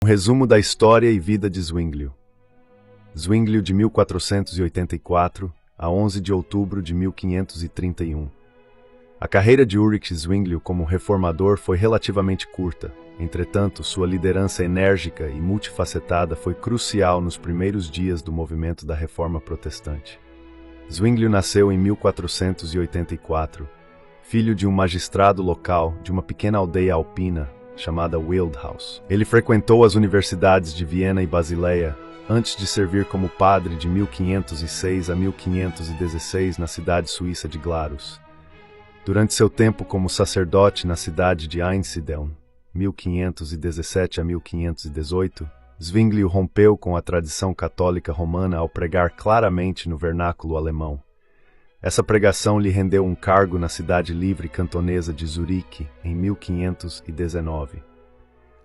resumo da história e vida de Zwinglio. Zwinglio de 1484 a 11 de outubro de 1531. A carreira de Ulrich Zwinglio como reformador foi relativamente curta. Entretanto, sua liderança enérgica e multifacetada foi crucial nos primeiros dias do movimento da Reforma Protestante. Zwinglio nasceu em 1484, filho de um magistrado local de uma pequena aldeia alpina chamada Wildhaus. Ele frequentou as universidades de Viena e Basileia, antes de servir como padre de 1506 a 1516 na cidade suíça de Glarus. Durante seu tempo como sacerdote na cidade de Einsiedeln, 1517 a 1518, Zwinglio rompeu com a tradição católica romana ao pregar claramente no vernáculo alemão. Essa pregação lhe rendeu um cargo na cidade livre cantonesa de Zurique em 1519.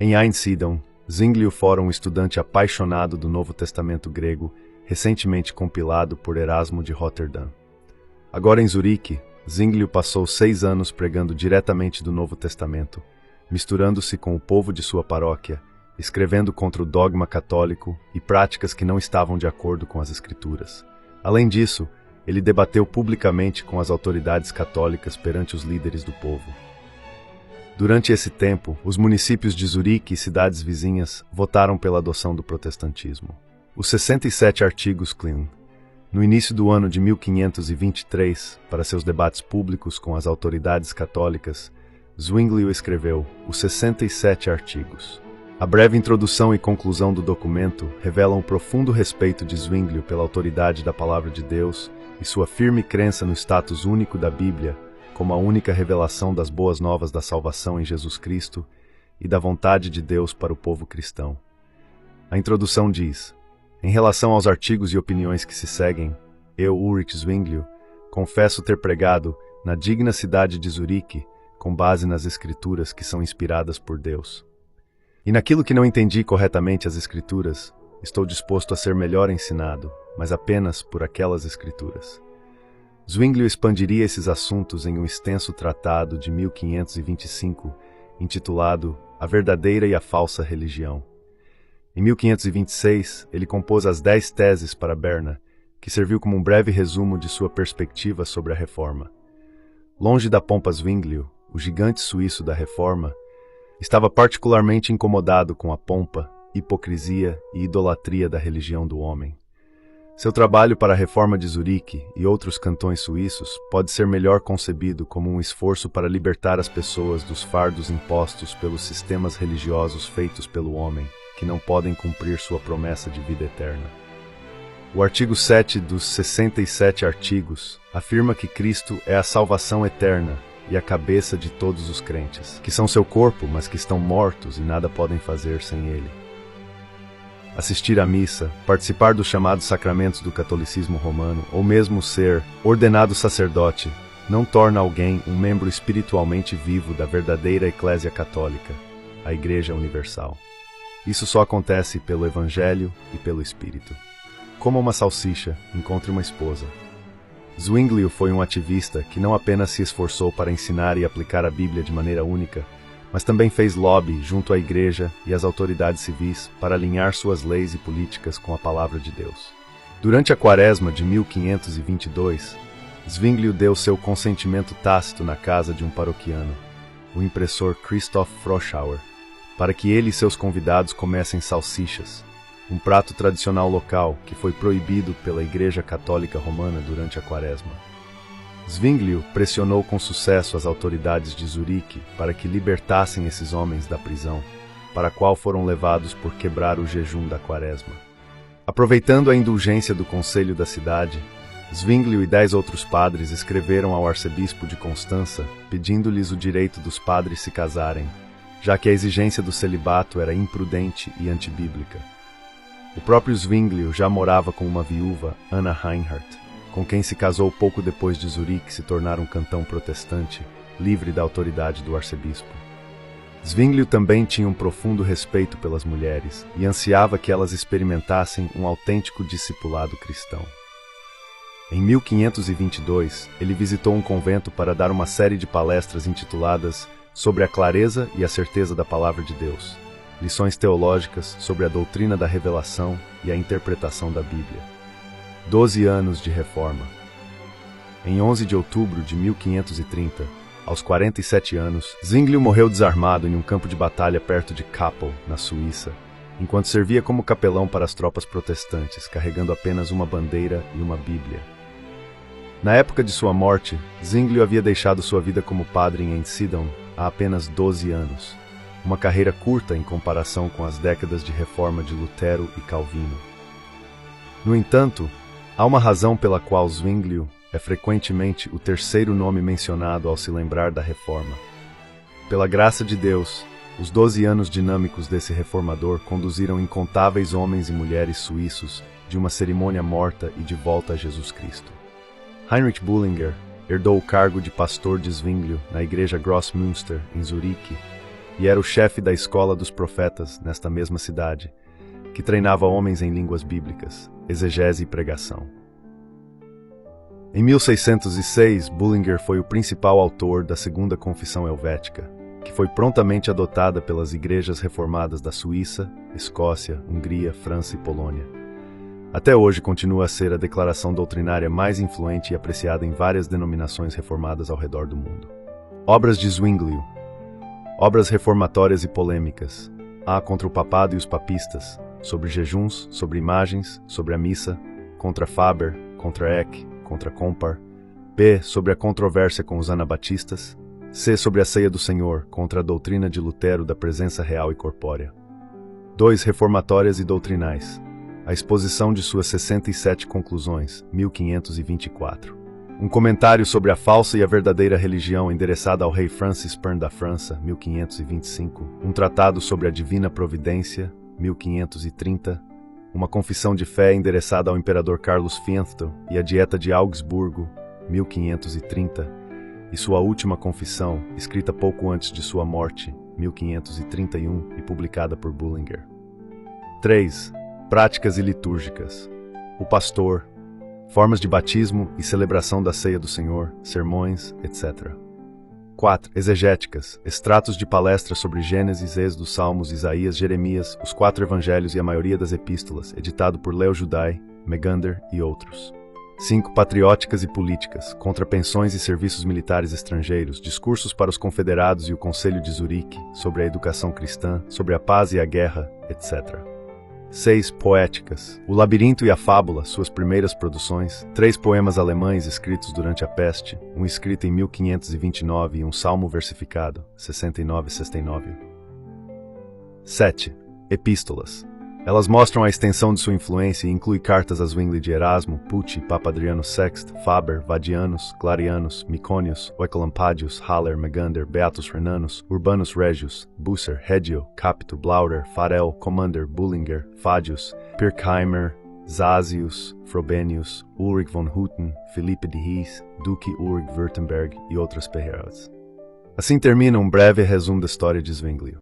Em Einsiedeln, Zwinglio fora um estudante apaixonado do Novo Testamento grego, recentemente compilado por Erasmo de Roterdã. Agora em Zurique, Zwinglio passou 6 anos pregando diretamente do Novo Testamento, misturando-se com o povo de sua paróquia, escrevendo contra o dogma católico e práticas que não estavam de acordo com as Escrituras. Além disso, ele debateu publicamente com as autoridades católicas perante os líderes do povo. Durante esse tempo, os municípios de Zurique e cidades vizinhas votaram pela adoção do protestantismo. Os 67 artigos Klein, no início do ano de 1523, para seus debates públicos com as autoridades católicas, Zwinglio escreveu os 67 artigos. A breve introdução e conclusão do documento revelam o profundo respeito de Zwinglio pela autoridade da Palavra de Deus e sua firme crença no status único da Bíblia como a única revelação das boas novas da salvação em Jesus Cristo e da vontade de Deus para o povo cristão. A introdução diz: em relação aos artigos e opiniões que se seguem, eu, Ulrich Zwinglio, confesso ter pregado na digna cidade de Zurique com base nas Escrituras que são inspiradas por Deus. E naquilo que não entendi corretamente as Escrituras, estou disposto a ser melhor ensinado, mas apenas por aquelas Escrituras. Zwinglio expandiria esses assuntos em um extenso tratado de 1525, intitulado A Verdadeira e a Falsa Religião. Em 1526, ele compôs as 10 teses para Berna, que serviu como um breve resumo de sua perspectiva sobre a Reforma. Longe da pompa, Zwinglio, o gigante suíço da Reforma, estava particularmente incomodado com a pompa, hipocrisia e idolatria da religião do homem. Seu trabalho para a Reforma de Zurique e outros cantões suíços pode ser melhor concebido como um esforço para libertar as pessoas dos fardos impostos pelos sistemas religiosos feitos pelo homem, que não podem cumprir sua promessa de vida eterna. O artigo 7 dos 67 artigos afirma que Cristo é a salvação eterna e a cabeça de todos os crentes, que são seu corpo, mas que estão mortos e nada podem fazer sem ele. Assistir à missa, participar dos chamados sacramentos do catolicismo romano, ou mesmo ser ordenado sacerdote, não torna alguém um membro espiritualmente vivo da verdadeira Eclésia Católica, a Igreja Universal. Isso só acontece pelo Evangelho e pelo Espírito. Como uma salsicha, encontre uma esposa. Zwinglio foi um ativista que não apenas se esforçou para ensinar e aplicar a Bíblia de maneira única, mas também fez lobby junto à Igreja e às autoridades civis para alinhar suas leis e políticas com a Palavra de Deus. Durante a Quaresma de 1522, Zwinglio deu seu consentimento tácito na casa de um paroquiano, o impressor Christoph Froschauer, para que ele e seus convidados comessem salsichas, um prato tradicional local que foi proibido pela Igreja Católica Romana durante a Quaresma. Zwinglio pressionou com sucesso as autoridades de Zurique para que libertassem esses homens da prisão, para a qual foram levados por quebrar o jejum da Quaresma. Aproveitando a indulgência do conselho da cidade, Zwinglio e 10 outros padres escreveram ao arcebispo de Constança pedindo-lhes o direito dos padres se casarem, já que a exigência do celibato era imprudente e antibíblica. O próprio Zwinglio já morava com uma viúva, Anna Reinhardt, com quem se casou pouco depois de Zurique se tornar um cantão protestante, livre da autoridade do arcebispo. Zwinglio também tinha um profundo respeito pelas mulheres e ansiava que elas experimentassem um autêntico discipulado cristão. Em 1522, ele visitou um convento para dar uma série de palestras intituladas Sobre a Clareza e a Certeza da Palavra de Deus, lições teológicas sobre a doutrina da revelação e a interpretação da Bíblia. 12 anos de reforma. Em 11 de outubro de 1530, aos 47 anos, Zwinglio morreu desarmado em um campo de batalha perto de Kappel, na Suíça, enquanto servia como capelão para as tropas protestantes, carregando apenas uma bandeira e uma Bíblia. Na época de sua morte, Zwinglio havia deixado sua vida como padre em Einsiedeln há apenas 12 anos, uma carreira curta em comparação com as décadas de reforma de Lutero e Calvino. No entanto, há uma razão pela qual Zwinglio é frequentemente o terceiro nome mencionado ao se lembrar da reforma. Pela graça de Deus, os 12 anos dinâmicos desse reformador conduziram incontáveis homens e mulheres suíços de uma cerimônia morta e de volta a Jesus Cristo. Heinrich Bullinger herdou o cargo de pastor de Zwinglio na igreja Grossmünster, em Zurique, e era o chefe da escola dos profetas nesta mesma cidade, que treinava homens em línguas bíblicas, exegese e pregação. Em 1606, Bullinger foi o principal autor da Segunda Confissão Helvética, que foi prontamente adotada pelas igrejas reformadas da Suíça, Escócia, Hungria, França e Polônia. Até hoje continua a ser a declaração doutrinária mais influente e apreciada em várias denominações reformadas ao redor do mundo. Obras de Zwinglio. Obras reformatórias e polêmicas. A contra o papado e os papistas, sobre jejuns, sobre imagens, sobre a missa, contra Faber, contra Eck, contra Compar. B. Sobre a controvérsia com os anabatistas. C. Sobre a ceia do Senhor, contra a doutrina de Lutero da presença real e corpórea. 2. Reformatórias e doutrinais. A exposição de suas 67 conclusões, 1524. Um comentário sobre a falsa e a verdadeira religião endereçada ao rei Francis I da França, 1525. Um tratado sobre a divina providência, 1530. Uma confissão de fé endereçada ao imperador Carlos V e a Dieta de Augsburgo, 1530, e sua última confissão, escrita pouco antes de sua morte, 1531, e publicada por Bullinger. 3. Práticas e litúrgicas. O pastor, formas de batismo e celebração da ceia do Senhor, sermões, etc. 4. Exegéticas, extratos de palestras sobre Gênesis, Êxodo, Salmos, Isaías, Jeremias, os 4 evangelhos e a maioria das epístolas, editado por Leo Judai, Megander e outros. 5. Patrióticas e políticas, contra pensões e serviços militares estrangeiros, discursos para os confederados e o Conselho de Zurique, sobre a educação cristã, sobre a paz e a guerra, etc. 6. Poéticas. O Labirinto e a Fábula, suas primeiras produções, 3 poemas alemães escritos durante a peste, um escrito em 1529 e um salmo versificado, 69-69. 7. Epístolas. Elas mostram a extensão de sua influência e incluem cartas a Zwingli de Erasmo, Pucci, Papa Adriano VI, Faber, Vadianus, Clarianus, Miconius, Oecolampadius, Haller, Megander, Beatus Renanus, Urbanus Regius, Bucer, Regio, Capito, Blauder, Farel, Commander, Bullinger, Fadius, Pirkheimer, Zasius, Frobenius, Ulrich von Hutten, Felipe de Ries, Duque Ulrich Württemberg e outras perreiras. Assim termina um breve resumo da história de Zwinglio.